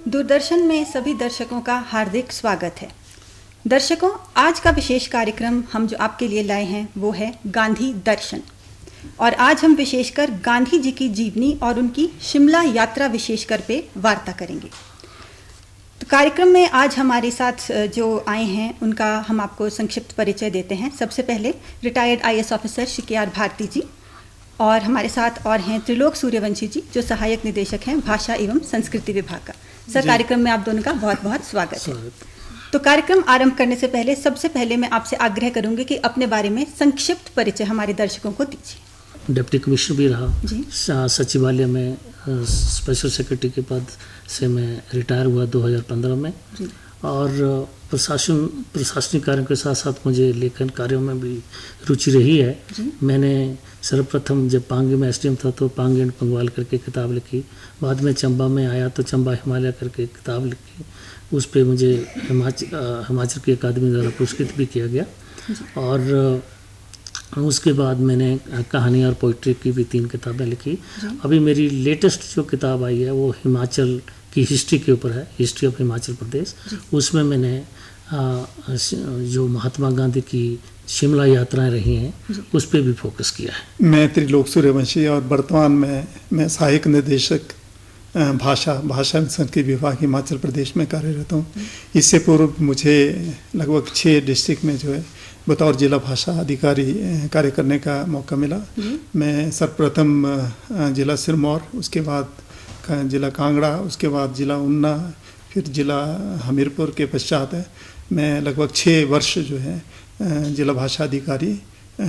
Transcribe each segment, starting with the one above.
दूरदर्शन में सभी दर्शकों का हार्दिक स्वागत है। दर्शकों, आज का विशेष कार्यक्रम हम जो आपके लिए लाए हैं वो है गांधी दर्शन। और आज हम विशेषकर गांधी जी की जीवनी और उनकी शिमला यात्रा विशेषकर पे वार्ता करेंगे। तो कार्यक्रम में आज हमारे साथ जो आए हैं उनका हम आपको संक्षिप्त परिचय देते हैं। सबसे पहले retired IAS officer Shri KR Bharati ji, और हमारे साथ और हैं त्रिलोक सूर्यवंशी जी जो सहायक निदेशक हैं भाषा एवं संस्कृति विभाग का। सर, कार्यक्रम में आप दोनों का बहुत बहुत स्वागत है। तो कार्यक्रम आरंभ करने से पहले सबसे पहले मैं आपसे आग्रह करूंगी कि अपने बारे में संक्षिप्त परिचय हमारे दर्शकों को दीजिए। डिप्टी कमिश्नर भी रहा सचिवालय में, स्पेशल सेक्रेटरी के पद से मैं रिटायर हुआ 2015 में। और प्रशासनिक कार्यों के साथ साथ मुझे लेखन कार्यों में भी रुचि रही है। मैंने सर्वप्रथम जब पांगे में SDM था तो पांगे एंड पंगवाल करके किताब लिखी। बाद में चंबा में आया तो चंबा हिमालय करके किताब लिखी। उस पे मुझे हिमाचल की अकादमी द्वारा पुरस्कृत भी किया गया। और उसके बाद मैंने कहानी और पोइट्री की भी 3 किताबें लिखी। अभी मेरी लेटेस्ट जो किताब आई है वो हिमाचल की हिस्ट्री के ऊपर है, हिस्ट्री ऑफ हिमाचल प्रदेश। उसमें मैंने जो महात्मा गांधी की शिमला यात्राएं रही हैं उस पर भी फोकस किया है। मैं त्रिलोक सूर्यवंशी और वर्तमान में मैं सहायक निदेशक भाषा एवं संस्कृति विभाग हिमाचल प्रदेश में कार्यरत हूँ। इससे पूर्व मुझे लगभग 6 डिस्ट्रिक्ट में जो है बतौर जिला भाषा अधिकारी कार्य करने का मौका मिला। मैं सर्वप्रथम जिला सिरमौर, उसके बाद जिला कांगड़ा, उसके बाद जिला ऊना, फिर जिला हमीरपुर के पश्चात मैं लगभग 6 वर्ष जो है जिला भाषा अधिकारी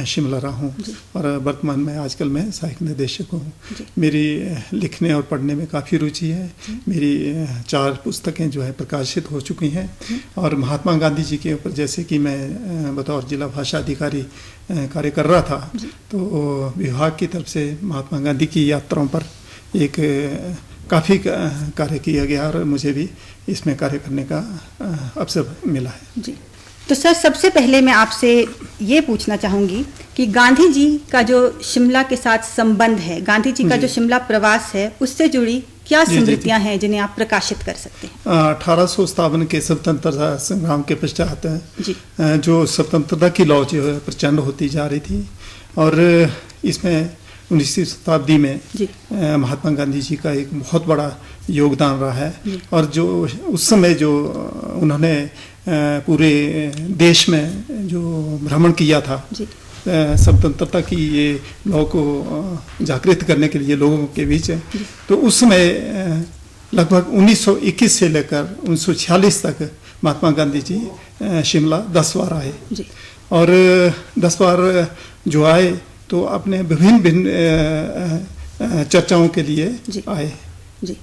शिमला रहा हूँ। और वर्तमान में आजकल मैं सहायक निदेशक हूँ। मेरी लिखने और पढ़ने में काफ़ी रुचि है। मेरी 4 पुस्तकें जो है प्रकाशित हो चुकी हैं। और महात्मा गांधी जी के ऊपर जैसे कि मैं बतौर जिला भाषा अधिकारी कार्य कर रहा था तो विभाग की तरफ से महात्मा गांधी की यात्राओं पर एक काफ़ी कार्य किया गया और मुझे भी इसमें कार्य करने का अवसर मिला है। जी, तो सर सबसे पहले मैं आपसे ये पूछना चाहूँगी कि गांधी जी का जो शिमला के साथ संबंध है, गांधी जी का जो शिमला प्रवास है, उससे जुड़ी क्या स्मृतियाँ हैं जिन्हें आप प्रकाशित कर सकते हैं? 1857 के स्वतंत्रता संग्राम के पश्चात जो स्वतंत्रता की लौ जो है प्रचंड होती जा रही थी और इसमें 19वीं शताब्दी में महात्मा गांधी जी का एक बहुत बड़ा योगदान रहा है। और जो उस समय जो उन्होंने पूरे देश में जो भ्रमण किया था स्वतंत्रता की ये लौ को जागृत करने के लिए लोगों के बीच, तो उस समय लगभग 1921 से लेकर 1946 तक महात्मा गांधी जी शिमला 10 बार आए। और 10 बार जो आए तो अपने विभिन्न चर्चाओं के लिए आए। जी।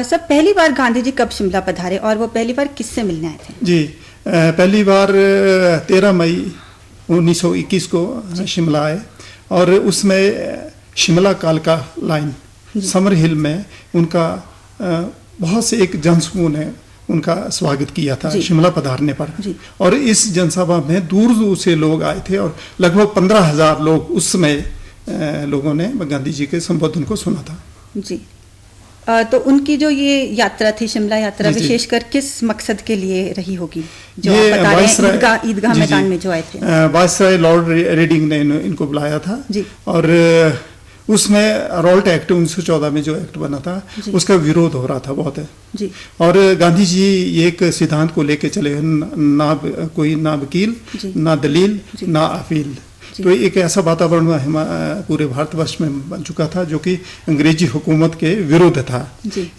सब पहली बार गांधी जी कब शिमला पधारे और वो पहली बार किससे मिलने आए थे? जी, पहली बार 13 मई 1921 को शिमला आए और उसमें शिमला कालका लाइन समर हिल में उनका बहुत से एक जनसमूह ने उनका स्वागत किया था शिमला पधारने पर। और इस जनसभा में दूर दूर से लोग आए थे और लगभग 15,000 लोग उस समय लोगों ने गांधी जी के संबोधन को सुना था। जी, तो उनकी जो ये यात्रा थी, शिमला यात्रा, विशेषकर किस मकसद के लिए रही होगी जो आप बता रहे हैं? ईदगाह मैदान में जो आए थे, वायसराय लॉर्ड रेडिंग ने इनको बुलाया था। और उसमें रॉल्ट एक्ट 1914 में जो एक्ट बना था उसका विरोध हो रहा था बहुत है। और गांधी जी एक सिद्धांत को लेके चले, ना वकील, ना दलील, ना अपील। तो एक ऐसा वातावरण पूरे भारतवर्ष में बन चुका था जो कि अंग्रेजी हुकूमत के विरुद्ध था।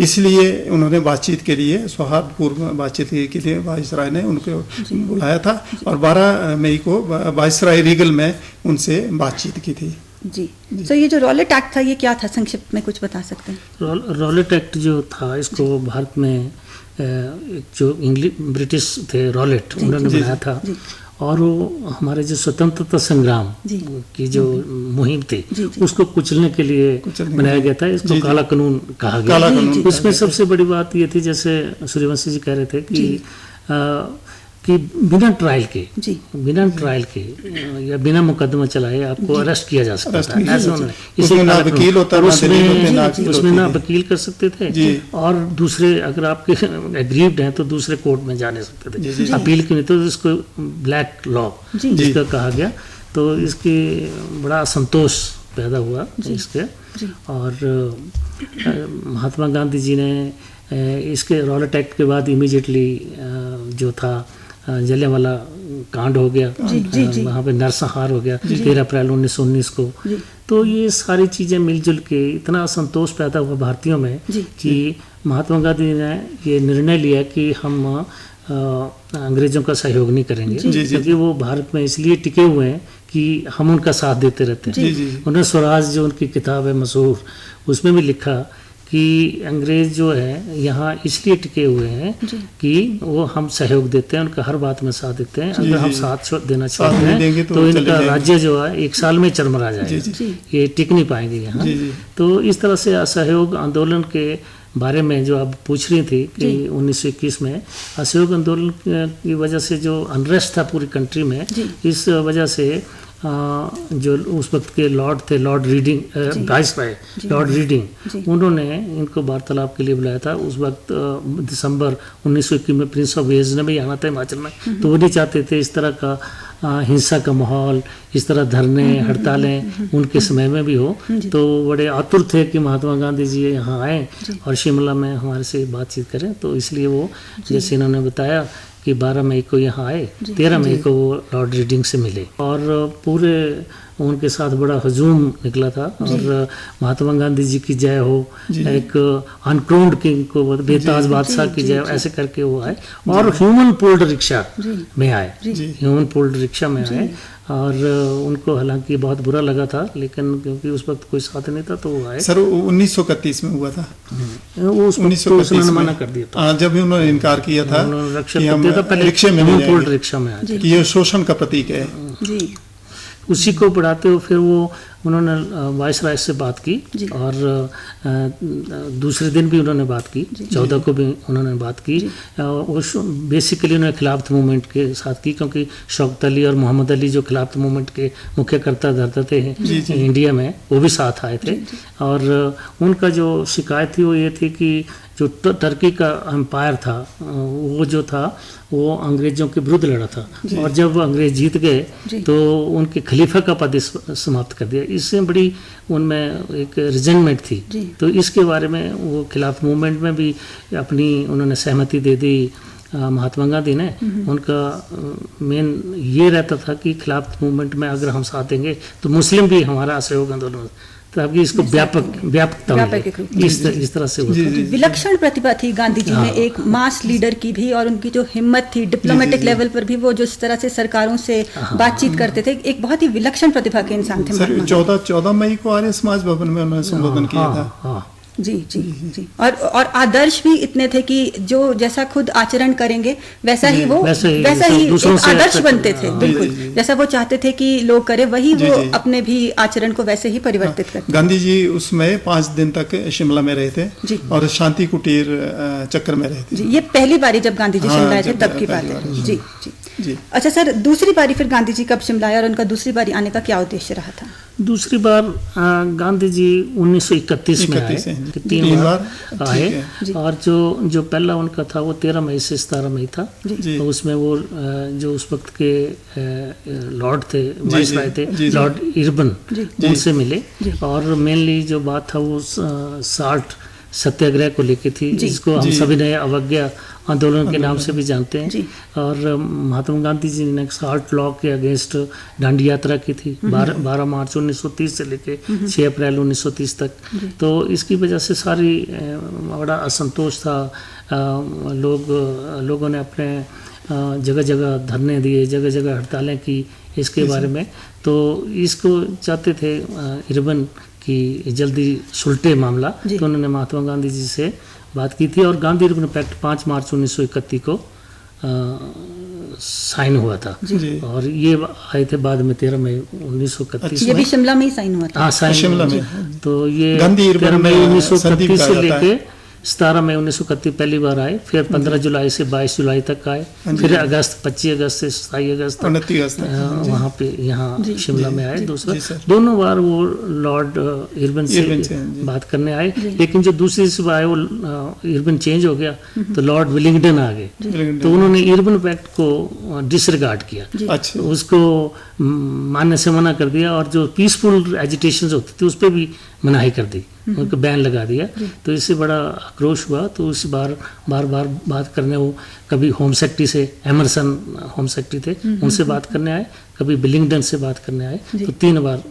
इसलिए उन्होंने बातचीत के लिए, सौहार्दपूर्ण बातचीत के लिए वायसराय ने उनको बुलाया था और 12 मई को वायसराय रीगल में उनसे बातचीत की थी। जी, तो ये जो रॉलेट एक्ट था ये क्या था, संक्षिप्त में कुछ बता सकते हैं? रॉलेट एक्ट जो था इसको भारत में जो ब्रिटिश थे रॉलेट, उन्होंने बनाया था। और वो हमारे जो स्वतंत्रता संग्राम की जो मुहिम थी उसको कुचलने के लिए बनाया गया था। इसको काला कानून कहा गया। उसमें सबसे बड़ी बात ये थी, जैसे सूर्यवंशी जी कह रहे थे कि कि बिना ट्रायल के जी या बिना मुकदमा चलाए आपको अरेस्ट किया जा सकता था, ऐसा उन्होंने उसमें ना वकील होता, उसमें ना वकील कर सकते थे, और दूसरे अगर आपके एग्रीव्ड हैं तो दूसरे कोर्ट में जा नहीं सकते थे, अपील की नहीं, तो इसको ब्लैक लॉ जिसका कहा गया। तो इसकी बड़ा असंतोष पैदा हुआ इसके, और महात्मा गांधी जी ने इसके रॉलेट एक्ट के बाद इमीडिएटली जो था जलियांवाला कांड हो गया, वहाँ पे नरसंहार हो गया 13 अप्रैल 1919 को। तो ये सारी चीज़ें मिलजुल के इतना असंतोष पैदा हुआ भारतीयों में कि महात्मा गांधी ने ये निर्णय लिया कि हम अंग्रेज़ों का सहयोग नहीं करेंगे, क्योंकि वो भारत में इसलिए टिके हुए हैं कि हम उनका साथ देते रहते हैं। उन्होंने स्वराज जो उनकी किताब है मशहूर, उसमें भी लिखा कि अंग्रेज़ जो है यहाँ इसलिए टिके हुए हैं कि वो हम सहयोग देते हैं, उनका हर बात में साथ देते हैं। अगर हम साथ देना चाहते हैं तो इनका राज्य जो है 1 साल में चरमरा जाएगा, ये टिक नहीं पाएंगे यहाँ। तो इस तरह से असहयोग आंदोलन के बारे में जो आप पूछ रही थी कि 1921 में असहयोग आंदोलन की वजह से जो अनरेस्ट था पूरी कंट्री में, इस वजह से जो उस वक्त के लॉर्ड थे, Lord reading, viceroy Lord reading, उन्होंने इनको वार्तालाप के लिए बुलाया था। उस वक्त दिसंबर 1921 में प्रिंस ऑफ वेल्स ने भी आना था हिमाचल में, तो वो नहीं चाहते थे इस तरह का हिंसा का माहौल, इस तरह धरने हड़तालें उनके समय में भी हो। तो बड़े आतुर थे कि महात्मा गांधी जी यहाँ आए और शिमला में हमारे से बातचीत करें। तो इसलिए वो, जैसे इन्होंने बताया कि 12 मई को यहाँ आए, 13 मई को वो लॉर्ड रीडिंग से मिले, और पूरे उनके साथ बड़ा हजूम निकला था। और महात्मा गांधी जी की जय हो, एक अनक्राउंड किंग को, बेताज बादशाह की जय, ऐसे करके वो आए, और ह्यूमन पुल्ड रिक्शा में आए, ह्यूमन पुल्ड रिक्शा में आए। और उनको हालांकि बहुत बुरा लगा था, लेकिन क्योंकि उस वक्त कोई साथ नहीं था तो वो आए। सर 1931 में हुआ था, वो उन्होंने मना कर दिया था, जब भी उन्होंने इनकार किया था कि हम रिक्शे में पुल्ड रिक्शा में आए, कि ये शोषण का प्रतीक है। उसी को बढ़ाते हुए फिर वो उन्होंने वाइसराय से बात की, और दूसरे दिन भी उन्होंने बात की, 14 को भी उन्होंने बात की। बेसिकली उन्होंने खिलाफत मूवमेंट के साथ की, क्योंकि शौकत अली और मोहम्मद अली जो खिलाफत मूवमेंट के मुख्य कर्ता धर्ता थे इंडिया में, वो भी साथ आए थे। और उनका जो शिकायत थी वो ये थी कि जो टर्की का एम्पायर था, वो जो था वो अंग्रेज़ों के विरुद्ध लड़ा था, और जब अंग्रेज़ जीत गए तो उनके खलीफा का पद समाप्त कर दिया। इससे बड़ी उनमें एक रिजेंटमेंट थी। तो इसके बारे में वो खिलाफ मूवमेंट में भी अपनी उन्होंने सहमति दे दी महात्मा गांधी ने। उनका मेन ये रहता था कि खिलाफ मूवमेंट में अगर हम साथ देंगे तो मुस्लिम भी हमारा सहयोग आंदोलन, तभी इसको व्यापकता इस तरह से विलक्षण प्रतिभा थी गांधी जी में, एक मास लीडर की भी, और उनकी जो हिम्मत थी डिप्लोमेटिक लेवल पर भी, वो जिस तरह से सरकारों से बातचीत करते थे, एक बहुत ही विलक्षण प्रतिभा के इंसान थे। 14 मई को आर्य समाज भवन में उन्होंने संबोधन किया था। जी। और आदर्श भी इतने थे कि जो जैसा खुद आचरण करेंगे वैसा ही वो वैसा ही एक आदर्श बनते थे। बिल्कुल जैसा वो चाहते थे कि लोग करें, वही वो अपने भी आचरण को वैसे ही परिवर्तित करते। गांधी जी उसमें 5 दिन तक शिमला में रहे थे और शांति कुटीर चक्कर में रहे थे। ये पहली बारी जब गांधी जी शिमला आए थे तब की बात है। जी। अच्छा सर, दूसरी बारी फिर गांधी जी कब शिमला आए और उनका दूसरी बारी आने का क्या उद्देश्य रहा था? दूसरी बार गांधी जी 1931 में आए, 3 बार आए, और जो पहला उनका था वो 13 मई से 17 मई था। तो उसमें वो जो उस वक्त के लॉर्ड थे, वाइसराय थे, लॉर्ड इरबन, उनसे मिले, और मेनली जो बात था वो साल्ट सत्याग्रह को लेके थी, जिसको हम सभी ने अवज्ञा आंदोलन के नाम से भी जानते हैं। और महात्मा गांधी जी ने साल्ट लॉ के अगेंस्ट दांडी यात्रा की थी 12 मार्च 1930 से लेके 6 अप्रैल 1930 तक। तो इसकी वजह से सारी बड़ा असंतोष था। लोगों ने अपने जगह जगह धरने दिए, जगह जगह हड़तालें की इसके बारे में। तो इसको चाहते थे इरबन कि जल्दी सुलटे मामला, तो उन्होंने महात्मा गांधी जी से बात की थी, और गांधी इरबन पैक्ट 5 मार्च 1931 को साइन हुआ था। और ये आए थे बाद में 13 मई 1931 ये भी शिमला में ही साइन हुआ था। शिमला में। तो ये 13 मई 1931 से लेके 17 मई 1931 पहली बार आए, फिर 15 जुलाई से 22 जुलाई तक आए, फिर अगस्त 25 अगस्त से 27 अगस्त तक वहाँ पे यहाँ शिमला में आए दूसरा। दोनों बार वो लॉर्ड इरविन से बात करने आए, लेकिन जो दूसरी सभा है वो इरविन चेंज हो गया तो लॉर्ड विलिंगडन आ गए, तो उन्होंने इरविन पैक्ट को डिसरिगार्ड किया, उसको मानने से मना कर दिया, और जो पीसफुल एजिटेशन होती थी उस पर भी मनाही कर दी, उनको बैन लगा दिया। तो इससे बड़ा आक्रोश हुआ, तो उस बार बात करने वो कभी होम सेक्रेटरी से, एमरसन होम सेक्रेटरी थे, उनसे बात करने आए, कभी विलिंगडन से बात करने आए, तो 3 बार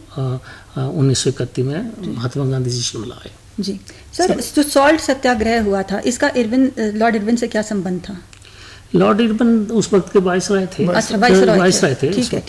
1931 में महात्मा गांधी जी शिमला आए। जी सर, जो सॉल्ट सत्याग्रह हुआ था, इसका लॉर्ड इरविन से क्या संबंध था? लॉर्ड इरविन उस वक्त के वाइसरॉय थे। अच्छा, वाइसरॉय थे। ठीक है।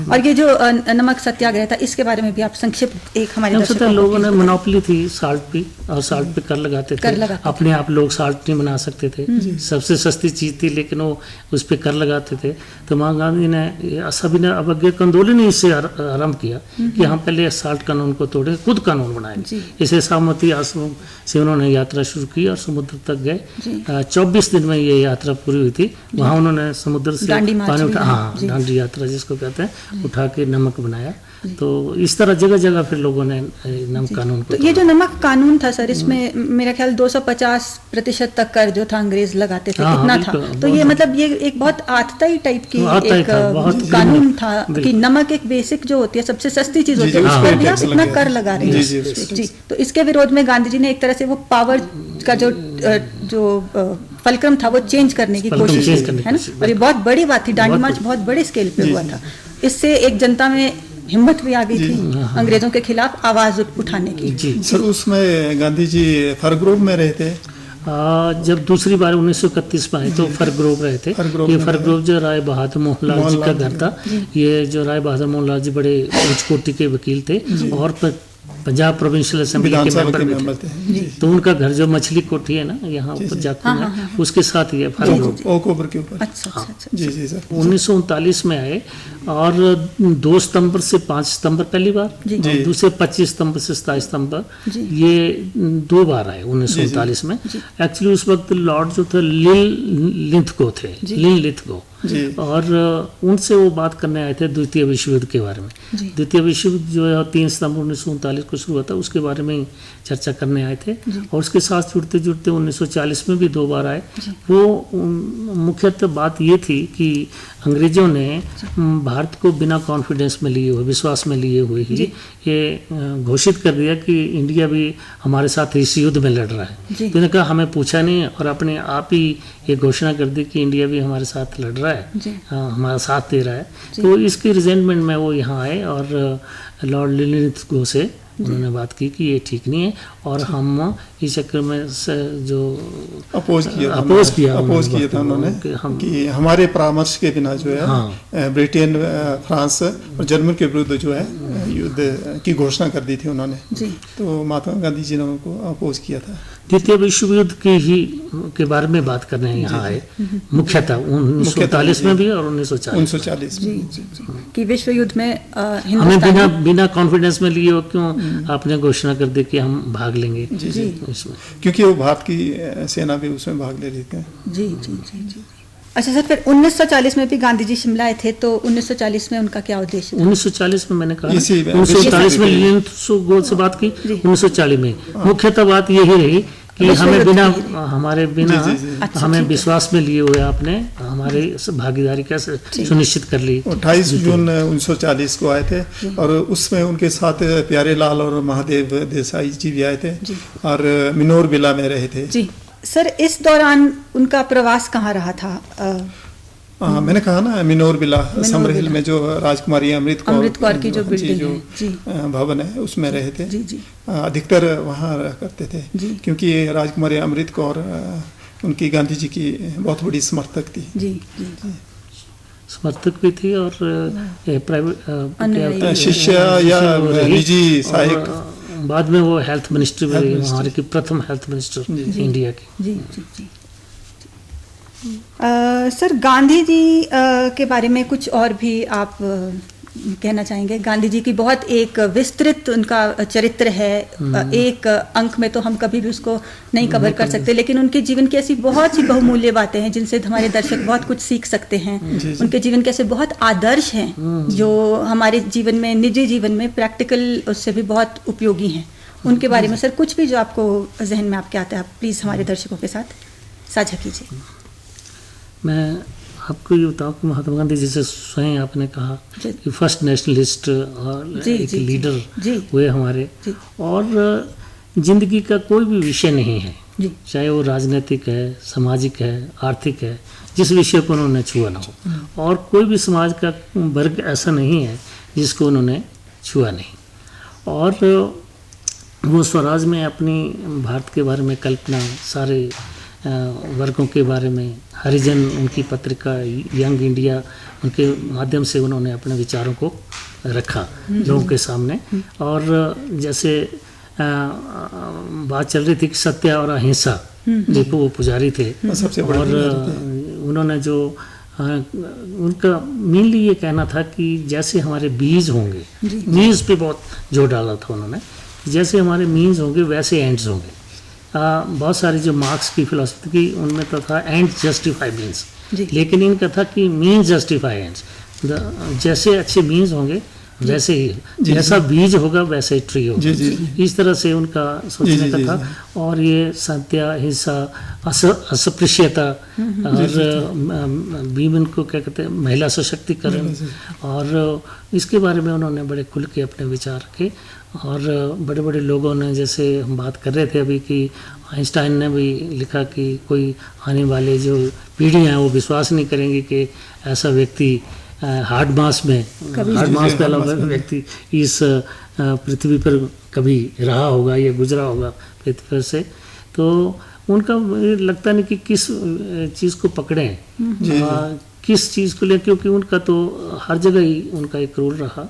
और ये जो नमक सत्याग्रह था, इसके बारे में भी आप संक्षिप्त एक हमारे दर्शकों को। लोगों ने मोनोपोली थी साल्ट की, और साल्ट पे कर लगाते थे, अपने आप लोग साल्ट नहीं बना सकते थे, सबसे सस्ती चीज थी, लेकिन वो उस पर कर लगाते थे। तो महात्मा गांधी ने सभी ने अवज्ञा आंदोलन ही इससे आरम्भ किया कि हम पहले साल्ट कानून को तोड़े, खुद कानून बनाएंगे। इसे साबरमती आश्रम से उन्होंने यात्रा शुरू की और समुद्र तक गए। 24 दिन में ये यात्रा पूरी हुई थी। वहाँ उन्होंने समुद्र से पानी उठा, दांडी यात्रा जिसको कहते हैं, उठा के नमक बनाया। तो इस तरह जगह जगह फिर लोगों ने नमक कानून को। तो ये जो नमक कानून था सर, इसमें मेरा ख्याल 250% तक कर जो था अंग्रेज लगाते थे, कितना था? तो ये मतलब ये एक बहुत आतताई टाइप की एक कानून था कि नमक एक बेसिक जो होती है, सबसे सस्ती चीज होती है, उस पर भी आप इतना कर लगा रहे हैं। जी, तो इसके विरोध में गांधी जी ने एक तरह से वो पावर का जो फलक्रम था वो चेंज करने की कोशिश की, है ना? और ये बहुत बड़ी बात थी, दांडी मार्च बहुत बड़े स्केल पे हुआ था। इससे एक जनता में हिम्मत भी आ गई थी अंग्रेजों के खिलाफ आवाज उठाने की। सर, उसमें गांधी जी फरग्रोव में रहे थे। जब दूसरी बार 1931 में आए तो फरग्रोव रहे थे। ये फरग्रोव जो राय बहादुर मोहनलाल जी का घर था। ये जो राय बहादुर मोहनलाल जी बड़े उच्च कोटि के वकील थे और पंजाब प्रोविंशियल असेंबली के मेंबर थे। तो उनका घर जो मछली कोठी है ना, यहाँ ऊपर जाखू में, उसके साथ ही है ओकोबर के ऊपर। अच्छा। जी सर। 1939 में आए और 2 सितंबर से 5 सितंबर पहली बार, और दूसरे 25 सितंबर से 27 सितंबर, ये 2 बार आए 1939 में। एक्चुअली उस वक्त लॉर्ड जो थे लिंथगो थे, लिंथगो, और उनसे वो बात करने आए थे द्वितीय विश्व युद्ध के बारे में। द्वितीय विश्व युद्ध जो है 3 सितंबर 1939 को शुरू हुआ था, उसके बारे में चर्चा करने आए थे। और उसके साथ जुड़ते जुड़ते 1940 में भी 2 बार आए। वो मुख्यतः बात ये थी कि अंग्रेजों ने भारत को बिना कॉन्फिडेंस में लिए हुए, विश्वास में लिए हुए ही ये घोषित कर दिया कि इंडिया भी हमारे साथ इस युद्ध में लड़ रहा है। तो उन्होंने कहा हमें पूछा नहीं, और अपने आप ही ये घोषणा कर दी कि इंडिया भी हमारे साथ लड़ रहा है, हमारा साथ दे रहा है। तो इसकी रिजेंटमेंट में वो यहाँ आए और लॉर्ड लिंथगो से उन्होंने बात की कि ये ठीक नहीं है, और हम इस चक्कर में जो अपोज किया था उन्होंने कि हमारे परामर्श के बिना जो है ब्रिटेन, फ्रांस और जर्मन के विरुद्ध जो है युद्ध की घोषणा कर दी थी उन्होंने। तो महात्मा गांधी जी ने उनको अपोज किया था। द्वितीय विश्व युद्ध के बारे में बात करने यहाँ आए, मुख्यतः 1939 में भी और 1940 में कि विश्व युद्ध में हमें बिना कॉन्फिडेंस में लिए क्यों आपने घोषणा कर दी कि हम भाग लेंगे इसमें, क्योंकि वो भारत की सेना भी उसमें भाग ले रही थी। जी। अच्छा सर, फिर 1940 में भी गांधी जी शिमला आए थे, तो 1940 में उनका क्या उद्देश्य था? 1940 में मैंने कहा 1940 में लिंथगो से बात की, 1940 में मुख्यतः बात यही रही कि हमें बिना हमें विश्वास में लिए हुए आपने हमारी भागीदारी कैसे सुनिश्चित कर ली। 28 जून 1940 को आए थे, और उसमें उनके साथ प्यारे लाल और महादेव देसाई जी भी आए थे, और मिनोर विला में रहे थे। जी सर, इस दौरान उनका प्रवास कहाँ रहा था? मैंने कहा ना, मिनोर विला समरहिल में जो राजकुमारी अमृत कौर की जो बिल्डिंग है, भवन है, उसमें रहे थे। अधिकतर वहाँ रह करते थे, क्योंकि राजकुमारी अमृत कौर उनकी गांधी जी की बहुत बड़ी समर्थक थी। जी। समर्थक भी थी और प्राइवेट शिष्य या निजी सहायक। बाद में वो हेल्थ मिनिस्टर भी रही, हमारे की प्रथम हेल्थ मिनिस्टर इंडिया की। जी। सर, गांधी जी के बारे में कुछ और भी आप कहना चाहेंगे? गांधी जी की बहुत एक विस्तृत उनका चरित्र है, एक अंक में तो हम कभी भी उसको नहीं कवर कर सकते, लेकिन उनके जीवन की ऐसी बहुत सी बहुमूल्य बातें हैं जिनसे हमारे दर्शक बहुत कुछ सीख सकते हैं। उनके जीवन के ऐसे बहुत आदर्श हैं जो हमारे जीवन में, निजी जीवन में प्रैक्टिकल उससे भी बहुत उपयोगी हैं। उनके बारे में सर कुछ भी जो आपको जहन में आपके आता है, आप प्लीज़ हमारे दर्शकों के साथ साझा कीजिए। मैं आपको ये बताऊँ कि महात्मा गांधी जैसे स्वयं आपने कहा कि फर्स्ट नेशनलिस्ट और एक लीडर हुए हमारे, और जिंदगी का कोई भी विषय नहीं है, चाहे वो राजनीतिक है, सामाजिक है, आर्थिक है, जिस विषय को उन्होंने छुआ ना हो, और कोई भी समाज का वर्ग ऐसा नहीं है जिसको उन्होंने छुआ नहीं। और वो स्वराज में अपनी भारत के बारे में कल्पना, सारे वर्गों के बारे में, हरिजन उनकी पत्रिका, यंग इंडिया, उनके माध्यम से उन्होंने अपने विचारों को रखा लोगों के सामने। और जैसे बात चल रही थी कि सत्य और अहिंसा, देखो वो पुजारी थे, और उन्होंने जो उनका मेनली ये कहना था कि जैसे हमारे बीज होंगे, मीन्स पे बहुत जोर डाला था उन्होंने, जैसे हमारे मीन्स होंगे वैसे एंड्स होंगे। बहुत सारी जो मार्क्स की फिलॉसफी थी उनमें तो था एंड्स जस्टिफाई मीन्स, लेकिन इनका था कि मीन्स जस्टिफाई एंड्स। जैसे अच्छे मीन्स होंगे वैसे ही, जैसा बीज होगा वैसे ही ट्री होगा, इस तरह से उनका सोचने का था। और ये सत्य, अहिंसा, अस्पृश्यता, और वीमेन को क्या कहते हैं, महिला सशक्तिकरण, और इसके बारे में उन्होंने बड़े खुल के अपने विचार रखे। और बड़े बड़े लोगों ने, जैसे हम बात कर रहे थे अभी कि आइंस्टाइन ने भी लिखा कि कोई आने वाले जो पीढ़ियाँ हैं वो विश्वास नहीं करेंगी कि ऐसा व्यक्ति हार्ड मास पे अलावा व्यक्ति इस पृथ्वी पर कभी रहा होगा या गुजरा होगा पृथ्वी पर से। तो उनका लगता नहीं कि किस चीज़ को पकड़ें, किस चीज़ को ले, क्योंकि उनका तो हर जगह ही उनका एक रोल रहा,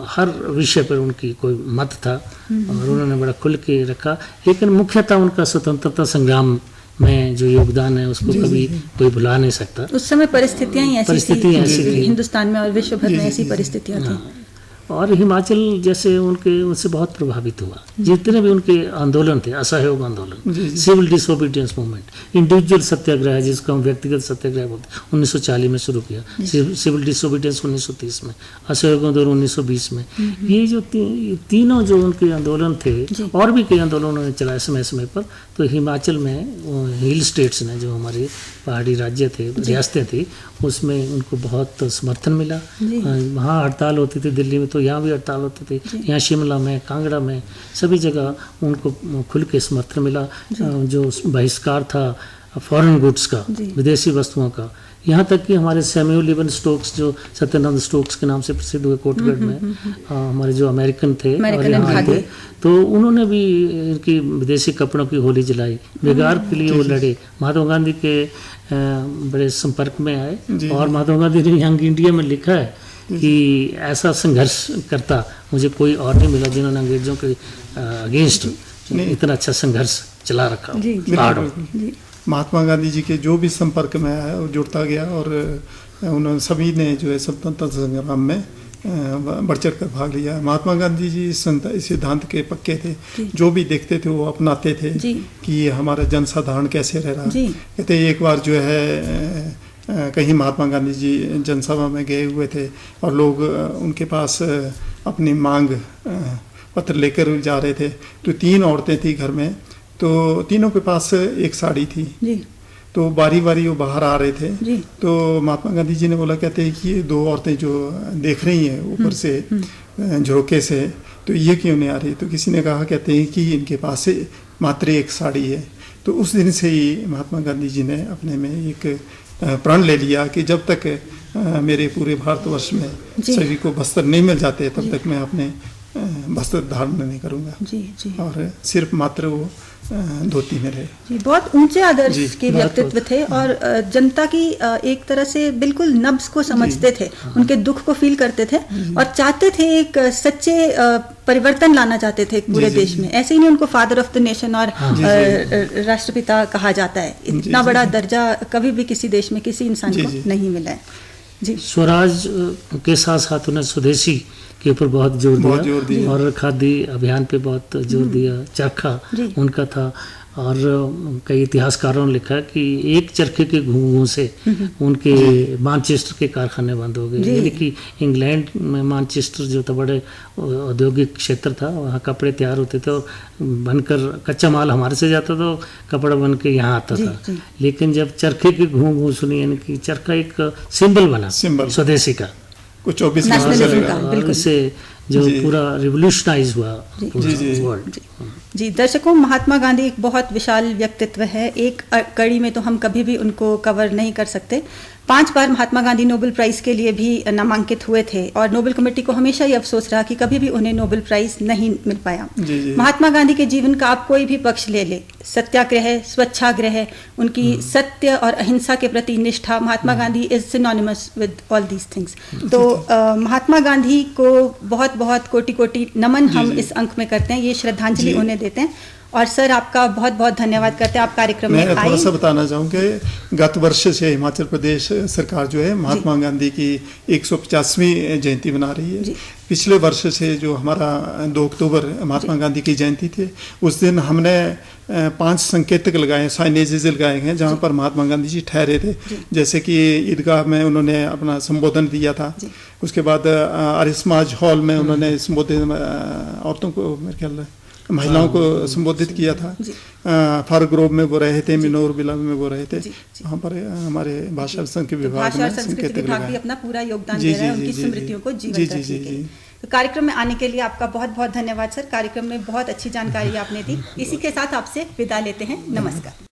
हर विषय पर उनकी कोई मत था और उन्होंने बड़ा खुल के रखा। लेकिन मुख्यतः उनका स्वतंत्रता संग्राम में जो योगदान है उसको कभी कोई भुला नहीं सकता। उस समय परिस्थितियां ही ऐसी थी हिंदुस्तान में और विश्व भर में ऐसी परिस्थितियां थी। और हिमाचल जैसे उनसे बहुत प्रभावित हुआ। जितने भी उनके आंदोलन थे, असहयोग आंदोलन, सिविल डिसोबीडियंस मूवमेंट, इंडिविजुअल सत्याग्रह जिसको हम व्यक्तिगत सत्याग्रह बोलते हैं, 1940 में शुरू किया, सिविल डिसोबीडियंस 1930 में, असहयोग आंदोलन 1920 में। ये जो तीनों जो उनके आंदोलन थे, और भी कई आंदोलन उन्होंने चलाए समय समय पर। तो हिमाचल में हिल स्टेट्स ने, जो हमारे पहाड़ी राज्य थे, रियासतें थी, उसमें उनको बहुत समर्थन मिला। वहाँ हड़ताल होती थी, दिल्ली में तो यहाँ भी हड़ताल होती थी, यहाँ शिमला में, कांगड़ा में, सभी जगह उनको खुल के समर्थन मिला। जो बहिष्कार था फॉरेन गुड्स का, विदेशी वस्तुओं का, यहाँ तक कि हमारे सैमुअल लिवन स्टोक्स, जो सत्यानंद स्टोक्स के नाम से प्रसिद्ध हुए कोटगढ़ में, हमारे जो अमेरिकन थे और यहाँ थे, तो उन्होंने भी इनकी विदेशी कपड़ों की होली जलाई, बेगार के लिए वो लड़े, महात्मा गांधी के बड़े संपर्क में आए। और महात्मा गांधी ने यंग इंडिया में लिखा है कि ऐसा संघर्ष करता मुझे कोई और नहीं मिला जिन्होंने अंग्रेजों के अगेंस्ट इतना अच्छा संघर्ष चला रखा। महात्मा गांधी जी के जो भी संपर्क में आया वो जुड़ता गया, और उन्होंने सभी ने जो है स्वतंत्रता संग्राम में बढ़ चढ़ कर भाग लिया। महात्मा गांधी जी इस सिद्धांत के पक्के थे, जो भी देखते थे वो अपनाते थे कि हमारा जनसाधारण कैसे रह रहा। कहते एक बार जो है कहीं महात्मा गांधी जी जनसभा में गए हुए थे और लोग उनके पास अपनी मांग पत्र लेकर जा रहे थे, तो 3 औरतें थी घर में, तो तीनों के पास एक साड़ी थी, तो बारी बारी वो बाहर आ रहे थे। तो महात्मा गांधी जी ने बोला, कहते हैं कि ये 2 औरतें जो देख रही हैं ऊपर से झरोके से, तो ये क्यों नहीं आ रही? तो किसी ने कहा, कहते हैं कि इनके पास मात्र एक साड़ी है। तो उस दिन से ही महात्मा गांधी जी ने अपने में एक प्रण ले लिया कि जब तक मेरे पूरे भारतवर्ष में सभी को वस्त्र नहीं मिल जाते तब तक मैं अपने वस्त्र धारण नहीं करूँगा। और सिर्फ मात्र वो धोती में रहे। बहुत ऊंचे आदर्श के व्यक्तित्व थे और जनता की एक तरह से बिल्कुल नब्ज को समझते थे, उनके दुख को फील करते थे और चाहते थे एक सच्चे परिवर्तन लाना चाहते थे पूरे देश में। ऐसे ही नहीं उनको फादर ऑफ द नेशन और राष्ट्रपिता कहा जाता है। इतना बड़ा दर्जा कभी भी किसी देश में किसी इंसान को नहीं मिला है। जी। स्वराज के साथ साथ उन्हें स्वदेशी के ऊपर बहुत जोर दिया और खादी अभियान पे बहुत जोर दिया। चरखा उनका था और कई इतिहासकारों ने लिखा कि एक चरखे के घूंघों से उनके मैनचेस्टर के कारखाने बंद हो गए। यानी कि इंग्लैंड में मैनचेस्टर जो था बड़े औद्योगिक क्षेत्र था, वहाँ कपड़े तैयार होते थे और बनकर कच्चा माल हमारे से जाता था, कपड़ा बन के यहाँ आता था। लेकिन जब चरखे के घूंघों सुनी, यानी कि चरखा एक सिंबल बना स्वदेशी का, कुछ 24 से जो पूरा रिवोल्यूशनाइज हुआ वर्ल्ड। जी दर्शकों, महात्मा गांधी एक बहुत विशाल व्यक्तित्व है। एक कड़ी में तो हम कभी भी उनको कवर नहीं कर सकते। 5 बार महात्मा गांधी नोबेल प्राइज़ के लिए भी नामांकित हुए थे और नोबेल कमेटी को हमेशा ये अफसोस रहा कि कभी भी उन्हें नोबेल प्राइज़ नहीं मिल पाया। महात्मा गांधी के जीवन का आप कोई भी पक्ष ले ले, सत्याग्रह, स्वच्छाग्रह, उनकी सत्य और अहिंसा के प्रति निष्ठा, Mahatma Gandhi is synonymous with all these things. तो महात्मा गांधी को बहुत बहुत कोटि कोटि नमन हम इस अंक में करते हैं, ये श्रद्धांजलि उन्हें देते हैं। और सर, आपका बहुत बहुत धन्यवाद करते हैं, आप कार्यक्रम में आए। मैं थोड़ा सा बताना चाहूँगा, गत वर्ष से हिमाचल प्रदेश सरकार जो है महात्मा गांधी की 150वीं जयंती मना रही है। पिछले वर्ष से जो हमारा 2 अक्टूबर महात्मा गांधी की जयंती थी, उस दिन हमने 5 संकेतक लगाए, साइनेजेस लगाए हैं जहाँ पर महात्मा गांधी जी ठहरे थे। जैसे कि ईदगाह में उन्होंने अपना संबोधन दिया था, उसके बाद आर्य समाज हॉल में उन्होंने संबोधन औरतों को, मेरे ख्याल महिलाओं को संबोधित किया था। फारूक ग्रोव में वो रहे थे, मिनोर बिला में वो रहे थे। वहाँ पर हमारे भाषा और संस्कृति विभाग में संकेतक विभाग भी अपना पूरा योगदान दे रहा है उनकी स्मृतियों को जीवित रखने के लिए। तो कार्यक्रम में आने के लिए आपका बहुत बहुत धन्यवाद सर। कार्यक्रम में बहुत अच्छी जानकारी आपने दी। इसी के साथ आपसे विदा लेते हैं। नमस्कार।